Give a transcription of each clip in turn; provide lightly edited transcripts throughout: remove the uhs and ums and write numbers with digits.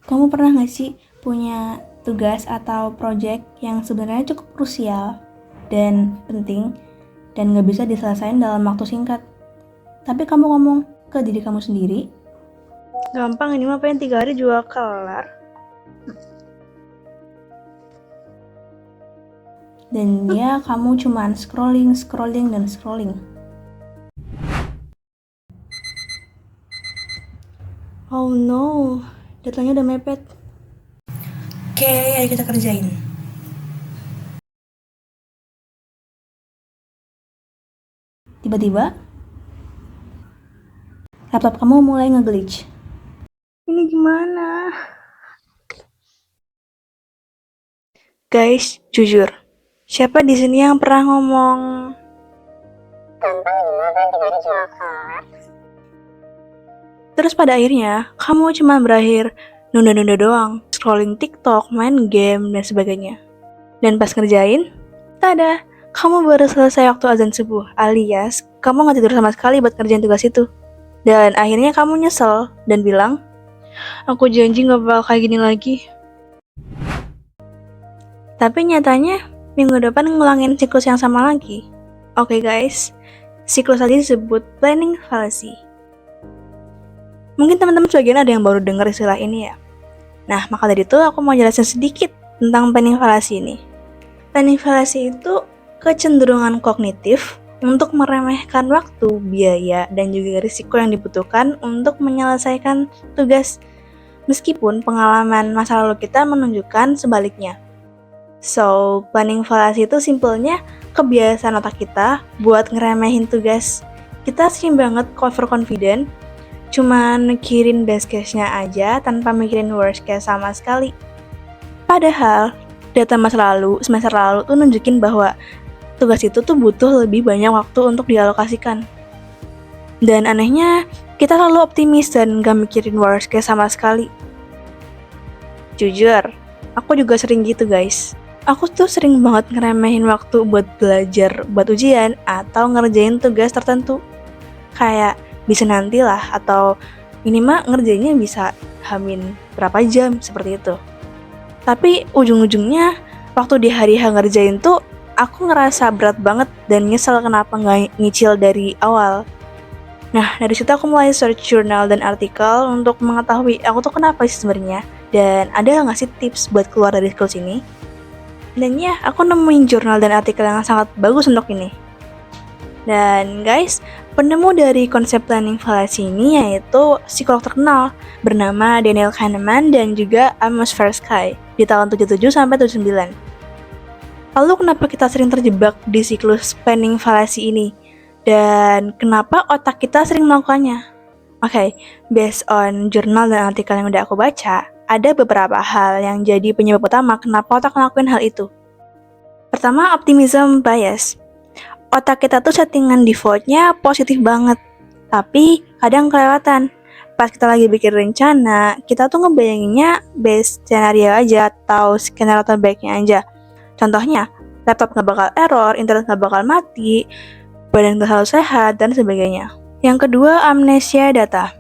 Kamu pernah nggak sih punya tugas atau project yang sebenarnya cukup krusial dan penting dan nggak bisa diselesaikan dalam waktu singkat? Tapi kamu ngomong ke diri kamu sendiri, Gampang ini mah pengen 3 hari juga kelar. dan ya kamu cuman scrolling, dan scrolling. Oh no, deadline-nya udah mepet. Oke, ayo kita kerjain. Tiba-tiba, laptop kamu mulai nge-glitch. Ini gimana? Guys, jujur, siapa di sini yang pernah ngomong terus pada akhirnya kamu cuma berakhir nunda-nunda doang, scrolling TikTok, main game, dan sebagainya. Dan pas ngerjain, tada, kamu baru selesai waktu azan subuh, alias kamu gak tidur sama sekali buat ngerjain tugas itu. Dan akhirnya kamu nyesel dan bilang, aku janji gak bakal kayak gini lagi. Tapi nyatanya, minggu depan ngulangin siklus yang sama lagi. Oke guys, siklus tadi disebut planning fallacy. Mungkin teman-teman sebagian ada yang baru dengar istilah ini ya. Nah, maka dari itu aku mau jelasin sedikit tentang planning fallacy ini. Planning fallacy itu kecenderungan kognitif untuk meremehkan waktu, biaya, dan juga risiko yang dibutuhkan untuk menyelesaikan tugas, meskipun pengalaman masa lalu kita menunjukkan sebaliknya. So, planning fallacy itu simpelnya kebiasaan otak kita buat ngeremehin tugas. Kita sering banget overconfident, cuman mikirin best case-nya aja tanpa mikirin worst case sama sekali. Padahal, data semester lalu tuh nunjukin bahwa tugas itu tuh butuh lebih banyak waktu untuk dialokasikan. Dan anehnya, kita selalu optimis dan gak mikirin worst case sama sekali. Jujur, aku juga sering gitu guys. Aku tuh sering banget ngeremehin waktu buat belajar, buat ujian, atau ngerjain tugas tertentu. Kayak bisa nantilah, atau ini mah ngerjainnya bisa hamin berapa jam, seperti itu. Tapi ujung-ujungnya, waktu di hari H ngerjain tuh, aku ngerasa berat banget dan nyesel kenapa nggak nyicil dari awal. Nah, dari situ aku mulai search jurnal dan artikel untuk mengetahui aku tuh kenapa sih sebenarnya, dan ada nggak sih tips buat keluar dari siklus ini? Dan ya, aku nemuin jurnal dan artikel yang sangat bagus untuk ini. Dan guys, penemu dari konsep planning fallacy ini yaitu psikolog terkenal bernama Daniel Kahneman dan juga Amos Tversky di tahun 77 sampai 79. Lalu kenapa kita sering terjebak di siklus planning fallacy ini? Dan kenapa otak kita sering melakukannya? Oke, based on jurnal dan artikel yang udah aku baca, ada beberapa hal yang jadi penyebab utama kenapa otak ngelakuin hal itu. Pertama, optimism bias. Otak kita tuh settingan defaultnya positif banget, tapi kadang kelewatan. Pas kita lagi bikin rencana, kita tuh ngebayanginnya best scenario aja atau skenario terbaiknya aja. Contohnya, laptop nggak bakal error, internet nggak bakal mati, badan nggak selalu sehat, dan sebagainya. Yang kedua, amnesia data.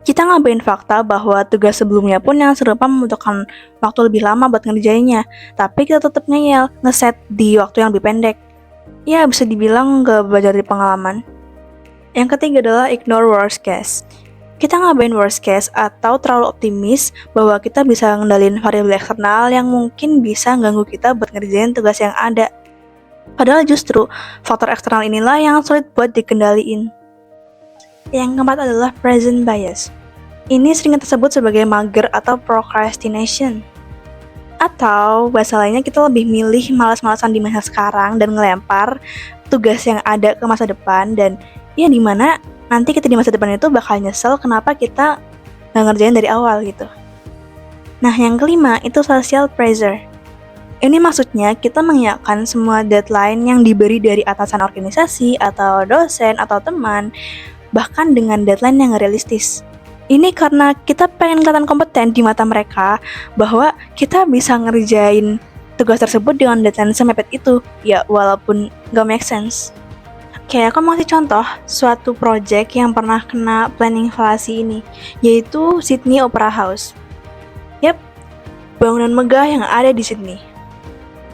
Kita ngabain fakta bahwa tugas sebelumnya pun yang serupa membutuhkan waktu lebih lama buat ngerjainnya, tapi kita tetap ngeyel, ngeset di waktu yang lebih pendek. Ya, bisa dibilang nggak belajar dari pengalaman. Yang ketiga adalah ignore worst case. Kita ngabain worst case atau terlalu optimis bahwa kita bisa ngendalin variabel eksternal yang mungkin bisa ganggu kita buat ngerjain tugas yang ada. Padahal justru faktor eksternal inilah yang sulit buat dikendaliin. Yang keempat adalah present bias. Ini sering tersebut sebagai mager atau procrastination. Atau bahasa lainnya kita lebih milih malas-malasan di masa sekarang dan ngelempar tugas yang ada ke masa depan, dan ya dimana nanti kita di masa depan itu bakal nyesel kenapa kita nggak ngerjain dari awal gitu. Nah, yang kelima itu social pressure. Ini maksudnya kita mengiyakan semua deadline yang diberi dari atasan organisasi atau dosen atau teman, bahkan dengan deadline yang realistis. Ini karena kita pengen kelihatan kompeten di mata mereka bahwa kita bisa ngerjain tugas tersebut dengan deadline semepet itu, ya walaupun gak make sense. Oke, aku mau kasih contoh suatu project yang pernah kena planning fallacy ini, yaitu Sydney Opera House. Yap, bangunan megah yang ada di Sydney.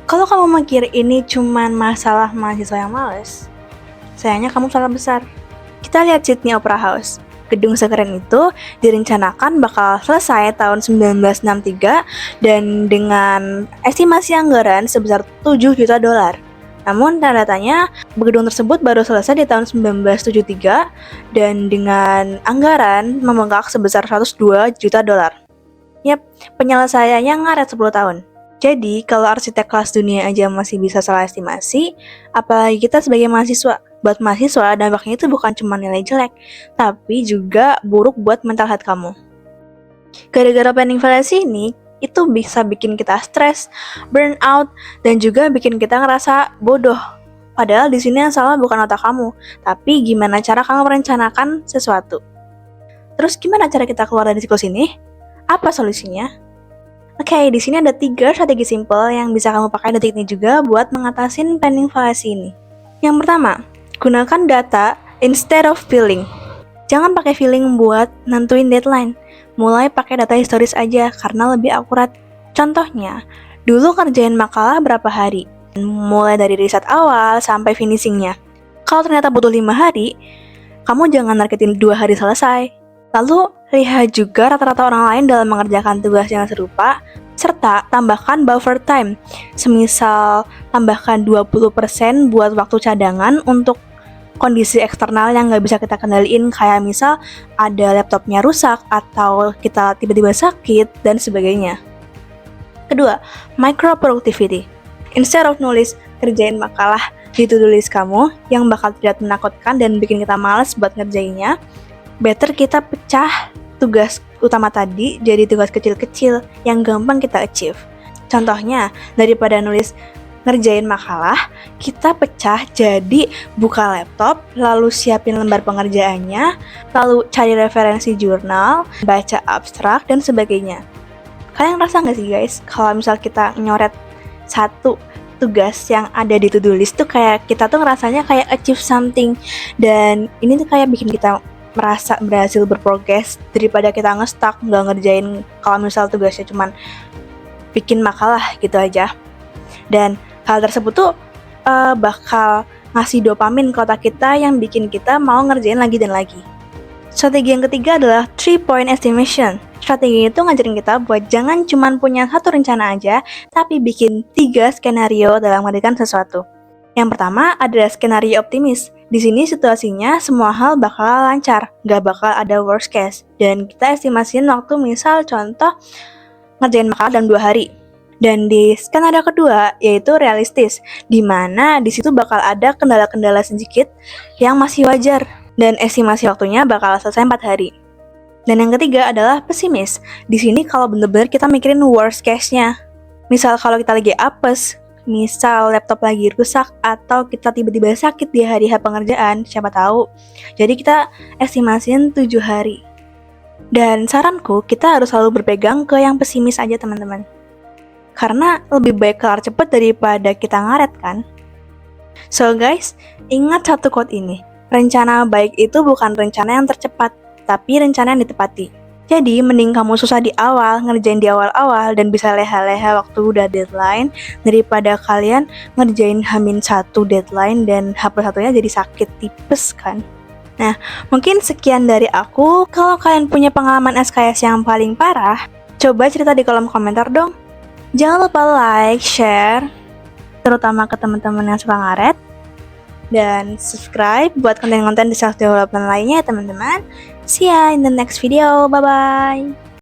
Kalau kamu mikir ini cuman masalah mahasiswa yang males, sayangnya kamu salah besar. Kita lihat Sydney Opera House. Gedung sekeren itu direncanakan bakal selesai tahun 1963 dan dengan estimasi anggaran sebesar 7 juta dolar. Namun tanda-tanya gedung tersebut baru selesai di tahun 1973 dan dengan anggaran membengkak sebesar 102 juta dolar. Yap, penyelesaiannya ngaret 10 tahun. Jadi, kalau arsitek kelas dunia aja masih bisa salah estimasi, apalagi kita sebagai mahasiswa. Buat mahasiswa, dampaknya itu bukan cuma nilai jelek, tapi juga buruk buat mental health kamu. Gara-gara planning fallacy ini, itu bisa bikin kita stres, burn out, dan juga bikin kita ngerasa bodoh. Padahal di sini yang salah bukan otak kamu, tapi gimana cara kamu merencanakan sesuatu. Terus gimana cara kita keluar dari siklus ini? Apa solusinya? Oke, di sini ada 3 strategi simple yang bisa kamu pakai detik ini juga buat mengatasin planning fallacy ini. Yang pertama, gunakan data instead of feeling. Jangan pakai feeling buat nentuin deadline. Mulai pakai data historis aja karena lebih akurat. Contohnya, dulu kerjain makalah berapa hari? Mulai dari riset awal sampai finishingnya. Kalau ternyata butuh 5 hari, kamu jangan targetin 2 hari selesai. Lalu, lihat juga rata-rata orang lain dalam mengerjakan tugas yang serupa, serta tambahkan buffer time. Semisal, tambahkan 20% buat waktu cadangan untuk kondisi eksternal yang nggak bisa kita kendaliin, kayak misal ada laptopnya rusak atau kita tiba-tiba sakit dan sebagainya. Kedua, micro productivity. Instead of nulis kerjain makalah di to-do list kamu yang bakal terlihat menakutkan dan bikin kita malas buat ngerjainnya, better kita pecah tugas utama tadi jadi tugas kecil-kecil yang gampang kita achieve. Contohnya, daripada nulis ngerjain makalah, kita pecah jadi buka laptop, lalu siapin lembar pengerjaannya, lalu cari referensi jurnal, baca abstrak, dan sebagainya. Kalian ngerasa nggak sih guys, kalau misal kita nyoret satu tugas yang ada di to-do list tuh kayak kita tuh ngerasanya kayak achieve something, dan ini tuh kayak bikin kita merasa berhasil berprogres daripada kita nge-stuck nggak ngerjain kalau misal tugasnya cuman bikin makalah gitu aja. Dan hal tersebut tuh bakal ngasih dopamin ke otak kita yang bikin kita mau ngerjain lagi dan lagi. Strategi yang ketiga adalah 3-point estimation. Strategi itu ngajarin kita buat jangan cuma punya satu rencana aja, tapi bikin 3 skenario dalam mengerjakan sesuatu. Yang pertama adalah skenario optimis. Di sini situasinya semua hal bakal lancar, nggak bakal ada worst case. Dan kita estimasiin waktu misal contoh ngerjain makalah dalam 2 hari. Dan di skenario kedua yaitu realistis, di mana di situ bakal ada kendala-kendala sedikit yang masih wajar dan estimasi waktunya bakal selesai 4 hari. Dan yang ketiga adalah pesimis. Di sini kalau bener-bener kita mikirin worst case-nya. Misal kalau kita lagi apes, misal laptop lagi rusak atau kita tiba-tiba sakit di hari pengerjaan, siapa tahu. Jadi kita estimasiin 7 hari. Dan saranku, kita harus selalu berpegang ke yang pesimis aja teman-teman. Karena lebih baik kelar cepet daripada kita ngaret kan? So guys, ingat satu quote ini. Rencana baik itu bukan rencana yang tercepat, tapi rencana yang ditepati. Jadi, mending kamu susah di awal, ngerjain di awal-awal, dan bisa leha-leha waktu udah deadline, daripada kalian ngerjain H-1 deadline, dan H+1-nya jadi sakit tipes kan? Nah, mungkin sekian dari aku. Kalau kalian punya pengalaman SKS yang paling parah, coba cerita di kolom komentar dong. Jangan lupa like, share, terutama ke teman-teman yang suka ngaret, dan subscribe buat konten-konten di self-development lainnya ya teman-teman. See ya in the next video, bye-bye!